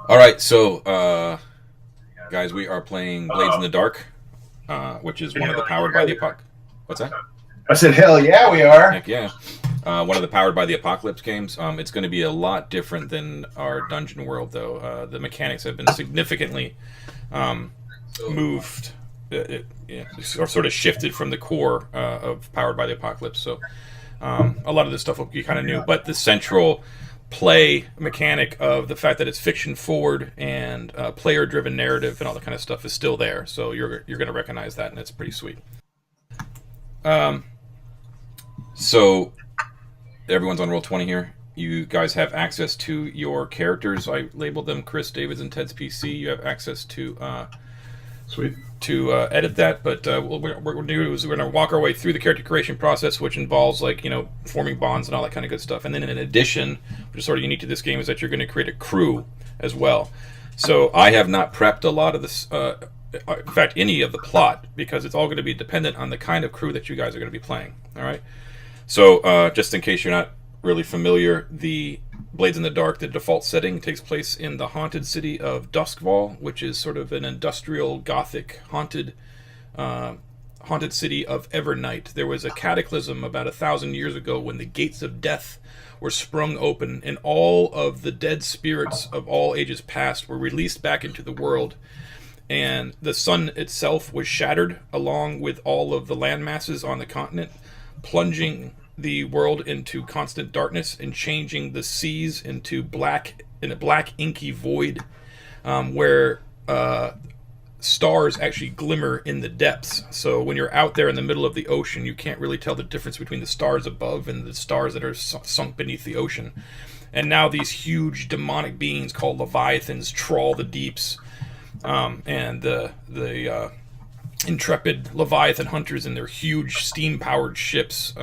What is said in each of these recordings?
All right, so guys, we are playing Blades in the Dark, which is one of the powered by the Apocalypse. What's that? I said, hell yeah, we are. Heck yeah. One of the powered by the Apocalypse games. It's going to be a lot different than our Dungeon World, though. The mechanics have been significantly moved, or sort of shifted from the core of powered by the Apocalypse. So a lot of this stuff will be kind of new, but the central play mechanic of the fact that it's fiction forward and player driven narrative and all that kind of stuff is still there. So you're going to recognize that, and it's pretty sweet. So everyone's on Roll20 here. You guys have access to your characters. I labeled them Chris, David's, and Ted's PC. You have access to Sweet. to edit that, but what we're going to do is we're going to walk our way through the character creation process, which involves forming bonds and all that kind of good stuff. And then in addition, which is sort of unique to this game, is that you're going to create a crew as well. So I have not prepped a lot of this, in fact, any of the plot, because it's all going to be dependent on the kind of crew that you guys are going to be playing. All right. So just in case you're not really familiar, the Blades in the Dark, the default setting takes place in the haunted city of Doskvol, which is sort of an industrial gothic haunted city of Evernight. There was a cataclysm about 1,000 years ago when the gates of death were sprung open and all of the dead spirits of all ages past were released back into the world. And the sun itself was shattered along with all of the land masses on the continent, plunging the world into constant darkness and changing the seas into a black inky void, where stars actually glimmer in the depths. So when you're out there in the middle of the ocean, you can't really tell the difference between the stars above and the stars that are sunk beneath the ocean. And now these huge demonic beings called leviathans trawl the deeps, and the intrepid leviathan hunters in their huge steam-powered ships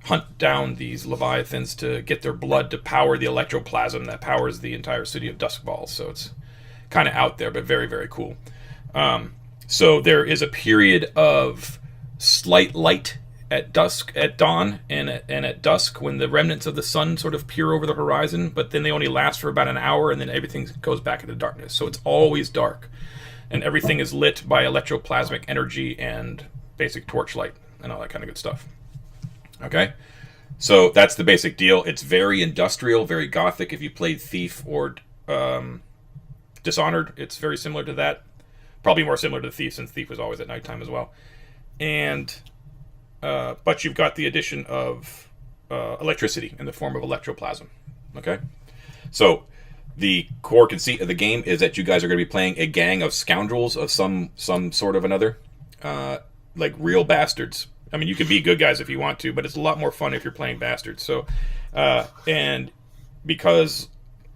hunt down these leviathans to get their blood to power the electroplasm that powers the entire city of Doskvol. So it's kind of out there, but very, very cool. So there is a period of slight light at dawn, and at dusk, when the remnants of the sun sort of peer over the horizon, but then they only last for about an hour, and then everything goes back into darkness. So it's always dark, and everything is lit by electroplasmic energy and basic torchlight and all that kind of good stuff. Okay, so that's the basic deal. It's very industrial, very gothic. If you played Thief or Dishonored, it's very similar to that. Probably more similar to Thief, since Thief was always at nighttime as well. And but you've got the addition of electricity in the form of electroplasm. Okay, so the core conceit of the game is that you guys are going to be playing a gang of scoundrels of some sort of another, like real bastards. I mean, you can be good guys if you want to, but it's a lot more fun if you're playing bastards. So, and because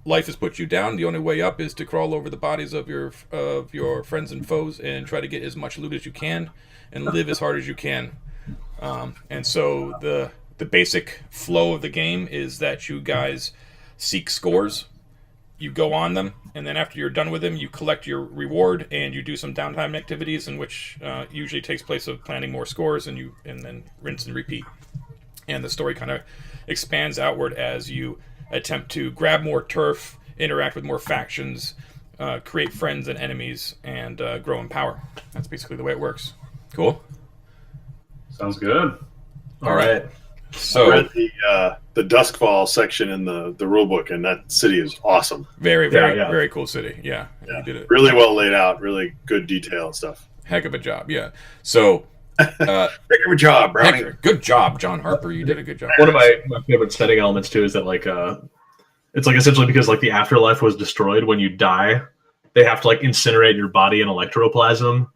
life has put you down, the only way up is to crawl over the bodies of your friends and foes and try to get as much loot as you can and live as hard as you can. And so the basic flow of the game is that you guys seek scores. You go on them, and then after you're done with them, you collect your reward, and you do some downtime activities, in which usually takes place of planning more scores, and then rinse and repeat. And the story kind of expands outward as you attempt to grab more turf, interact with more factions, create friends and enemies, and grow in power. That's basically the way it works. Cool? Sounds good. All right. So I read the Doskvol section in the rulebook, and that city is awesome. Very, very cool city. Yeah, you did it really well laid out. Really good detail and stuff. Heck of a job. Yeah. So, heck of a job, Brownie. Good job, John Harper. You did a good job. One of my favorite setting elements too is that it's like essentially because like the afterlife was destroyed when you die, they have to like incinerate your body in electroplasm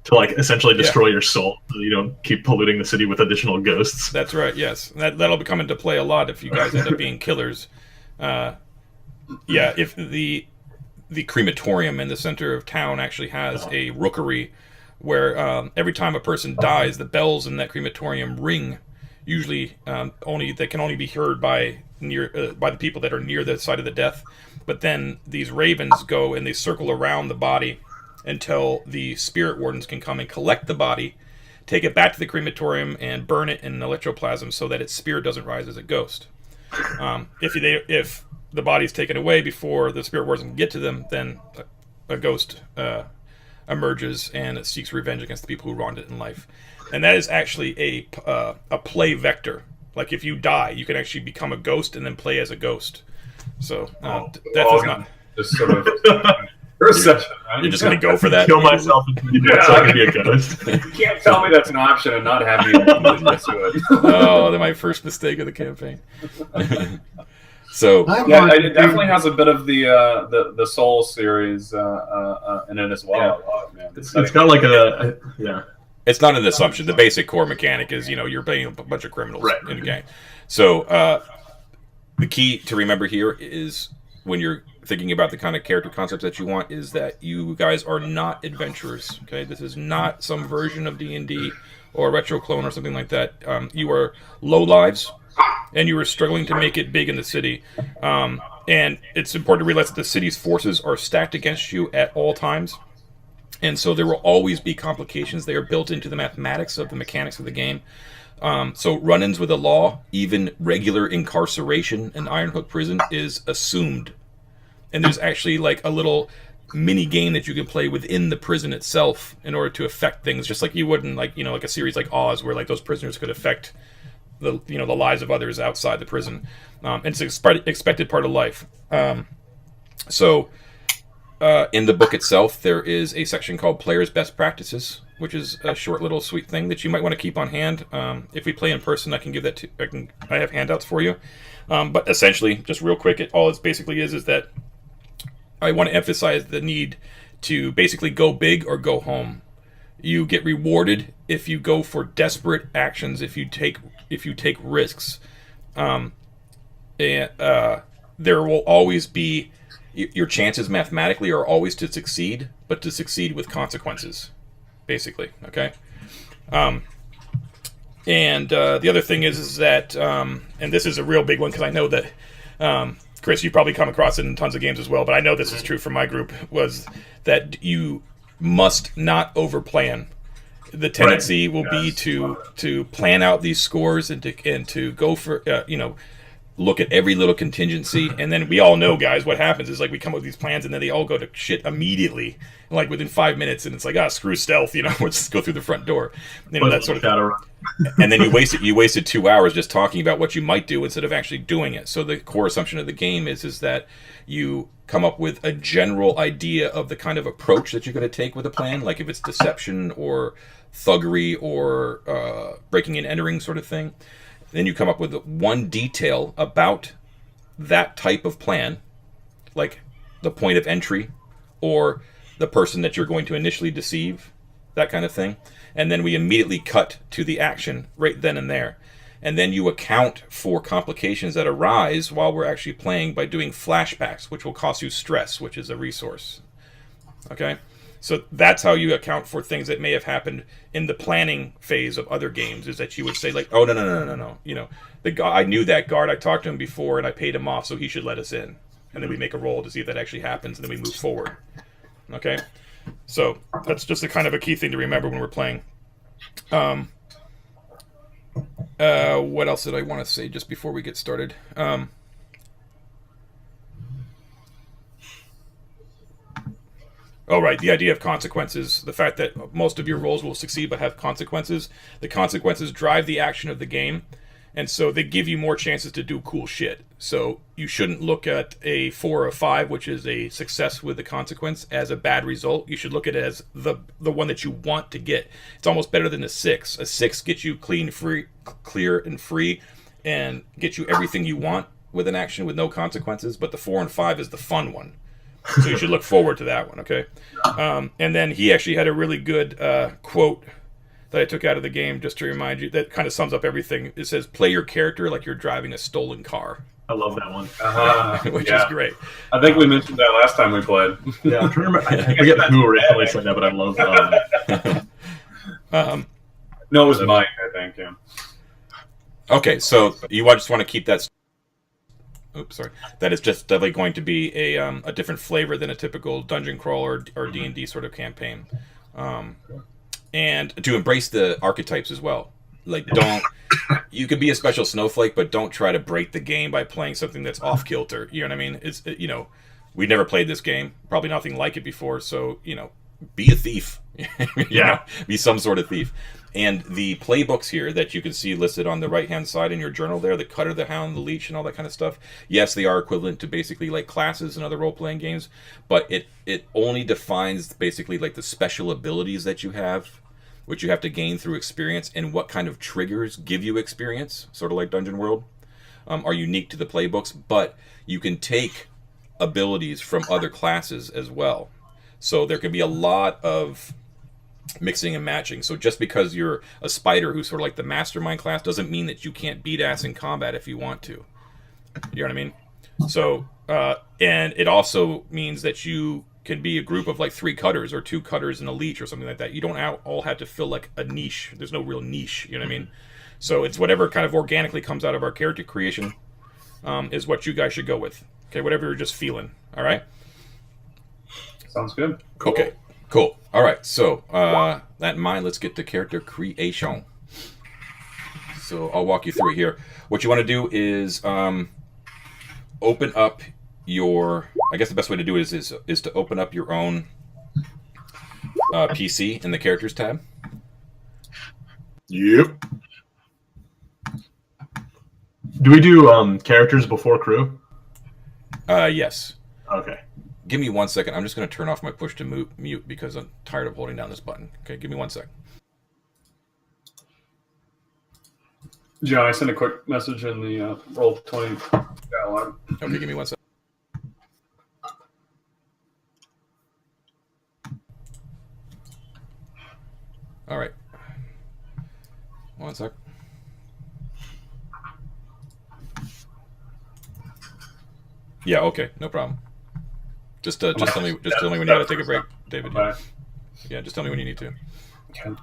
to like essentially destroy your soul, so you don't keep polluting the city with additional ghosts. That's right. Yes, that'll come into play a lot if you guys end up being killers. If the crematorium in the center of town actually has a rookery where every time a person dies, the bells in that crematorium ring. Usually, they can only be heard by the people that are near the site of the death. But then these ravens go and they circle around the body until the spirit wardens can come and collect the body, take it back to the crematorium, and burn it in electroplasm so that its spirit doesn't rise as a ghost. If the body's taken away before the spirit wards can get to them, then a ghost emerges and it seeks revenge against the people who wronged it in life. And that is actually a play vector. Like if you die, you can actually become a ghost and then play as a ghost. So death is not just sort of perception. Right? You're just going to go for that. Kill myself so I can be a ghost. You can't tell me that's an option and not have me pursue it. Oh, that's my first mistake of the campaign. So yeah, it definitely has a bit of the Soul series in it as well. Yeah. It's got like yeah. It's not an assumption. The basic core mechanic is, you're playing a bunch of criminals in a game. So the key to remember here is when you're thinking about the kind of character concepts that you want is that you guys are not adventurers. Okay, this is not some version of D&D or a retro clone or something like that. You are low lives, and you are struggling to make it big in the city. And it's important to realize that the city's forces are stacked against you at all times. And so there will always be complications. They are built into the mathematics of the mechanics of the game. So run-ins with the law, even regular incarceration in Iron Hook Prison is assumed. And there's actually like a little mini game that you can play within the prison itself in order to affect things, just like you would in like a series like Oz, where like those prisoners could affect the lives of others outside the prison. It's an expected part of life. So in the book itself, there is a section called Players' Best Practices, which is a short little sweet thing that you might want to keep on hand. If we play in person, I can give that to. I have handouts for you. But essentially, just real quick, all it basically is that I want to emphasize the need to basically go big or go home. You get rewarded if you go for desperate actions, if you take risks. And there will always be your chances mathematically are always to succeed, but to succeed with consequences, basically. Okay. And the other thing is that, and this is a real big one because I know that. Chris, you probably come across it in tons of games as well, but I know this is true for my group, was that you must not overplan. The tendency will be to plan out these scores and to go for, look at every little contingency. And then we all know, guys, what happens is like we come up with these plans and then they all go to shit immediately, like within 5 minutes. And it's like, screw stealth, we'll just go through the front door. That sort of thing. And then you wasted 2 hours just talking about what you might do instead of actually doing it. So the core assumption of the game is that you come up with a general idea of the kind of approach that you're going to take with a plan, like if it's deception or thuggery or breaking and entering sort of thing. Then you come up with one detail about that type of plan, like the point of entry or the person that you're going to initially deceive, that kind of thing. And then we immediately cut to the action right then and there. And then you account for complications that arise while we're actually playing by doing flashbacks, which will cost you stress, which is a resource. Okay? So that's how you account for things that may have happened in the planning phase of other games, is that you would say like, oh, no. I knew that guard, I talked to him before and I paid him off, so he should let us in. And then we make a roll to see if that actually happens, and then we move forward. Okay? So that's just a kind of a key thing to remember when we're playing. What else did I want to say just before we get started? Oh, right, the idea of consequences. The fact that most of your roles will succeed but have consequences. The consequences drive the action of the game, and so they give you more chances to do cool shit. So you shouldn't look at a 4 or a 5, which is a success with the consequence, as a bad result. You should look at it as the one that you want to get. It's almost better than a 6. A 6 gets you clear and free, and gets you everything you want with an action with no consequences, but the 4 and 5 is the fun one. So you should look forward to that one, okay? And then he actually had a really good quote that I took out of the game, just to remind you, that kind of sums up everything. It says, play your character like you're driving a stolen car. I love that one. Which is great. I think we mentioned that last time we played. Yeah, I'm trying to remember. I forget who originally said that, but I love that. No, it was Mike, I think, yeah. Okay, so you just want to keep that... Oops, sorry. That is just definitely going to be a different flavor than a typical dungeon crawl or D&D sort of campaign. And to embrace the archetypes as well. like don't. You could be a special snowflake, but don't try to break the game by playing something that's off kilter. You know what I mean? It's we never played this game, probably nothing like it before. So be a thief. Be some sort of thief. And the playbooks here that you can see listed on the right-hand side in your journal there, the Cutter, the Hound, the Leech, and all that kind of stuff, yes, they are equivalent to basically like classes and other role-playing games, but it only defines basically like the special abilities that you have, which you have to gain through experience, and what kind of triggers give you experience, sort of like Dungeon World, are unique to the playbooks, but you can take abilities from other classes as well. So there can be a lot of mixing and matching. So just because you're a spider who's sort of like the mastermind class doesn't mean that you can't beat ass in combat if you want to. You know what I mean? So and it also means that you can be a group of like 3 cutters or 2 cutters and a leech or something like that. You don't all have to fill like a niche. There's no real niche. You know what I mean? So it's whatever kind of organically comes out of our character creation is what you guys should go with. Okay, whatever you're just feeling. All right? Sounds good. Cool. Okay. Cool. All right. So, that in mind, let's get to character creation. So, I'll walk you through it here. What you want to do is open up your... I guess the best way to do it is to open up your own PC in the Characters tab. Yep. Do we do characters before crew? Yes. Okay. Give me 1 second. I'm just going to turn off my push to mute because I'm tired of holding down this button. Okay, give me 1 sec. John, I sent a quick message in the Roll20 dialogue. Okay, give me 1 sec. All right. 1 sec. Yeah, okay, no problem. Just tell me when you gotta take a break, David. Yeah, just tell me when you need to. Okay.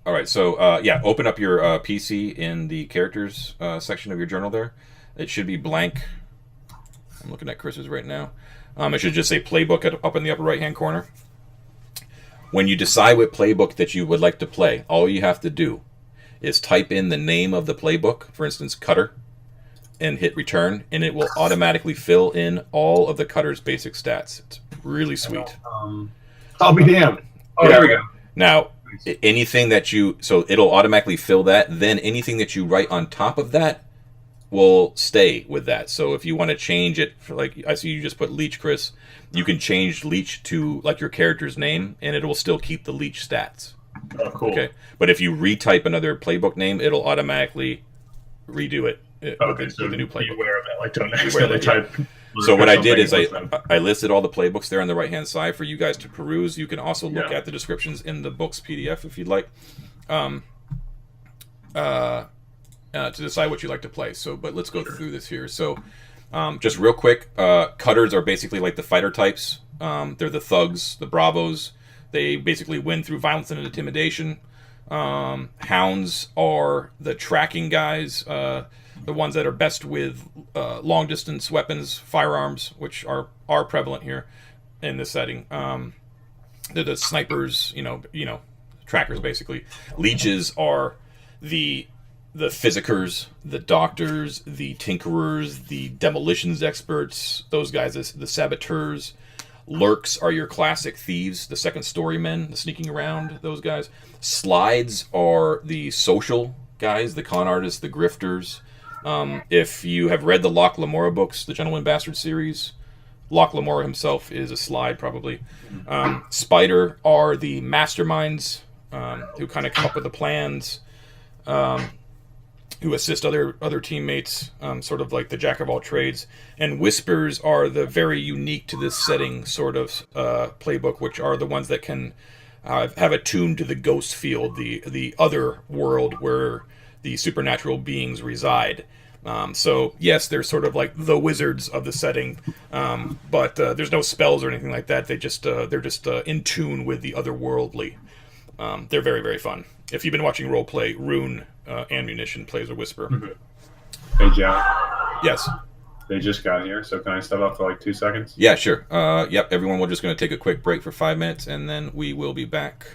All right, so open up your PC in the characters section of your journal there. It should be blank. I'm looking at Chris's right now. It should just say playbook up in the upper right-hand corner. When you decide what playbook that you would like to play, all you have to do is type in the name of the playbook, for instance, Cutter, and hit return, and it will automatically fill in all of the Cutter's basic stats. It's really sweet. I'll be damned. Oh, there we go. Now, anything that so it'll automatically fill that, then anything that you write on top of that will stay with that. So if you want to change it, for like, I see you just put Leech, Chris, you can change Leech to like your character's name, and it will still keep the Leech stats. Oh, cool. Okay, but if you retype another playbook name, it'll automatically redo it. Okay, so the new playbook. be aware of that. Like, don't accidentally type. So what I did is I listed all the playbooks there on the right-hand side for you guys to peruse. You can also look at the descriptions in the book's PDF if you'd like, to decide what you'd like to play. So, but let's go through this here. So, just real quick, Cutters are basically like the fighter types. They're the thugs, the bravos. They basically win through violence and intimidation. Hounds are the tracking guys. The ones that are best with long distance weapons, firearms, which are prevalent here in this setting. They're the snipers, trackers basically. Leeches are the physicers, the doctors, the tinkerers, the demolitions experts. Those guys, the saboteurs. Lurks are your classic thieves, the second story men, the sneaking around. Those guys. Slides are the social guys, the con artists, the grifters. If you have read the Locke Lamora books, the Gentleman Bastard series, Locke Lamora himself is a slide, probably. Spider are the masterminds who kind of come up with the plans, who assist other teammates, sort of like the jack of all trades. And Whispers are the very unique to this setting sort of playbook, which are the ones that can have attuned to the ghost field, the other world where the supernatural beings reside. So yes, they're sort of like the wizards of the setting, but there's no spells or anything like that. They're just in tune with the otherworldly. They're very, very fun. If you've been watching roleplay, Rune Ammunition plays a Whisper. Hey, John. Yes. They just got here, so can I step up for like 2 seconds? Yeah, sure. Yep. Everyone, we're just going to take a quick break for 5 minutes, and then we will be back.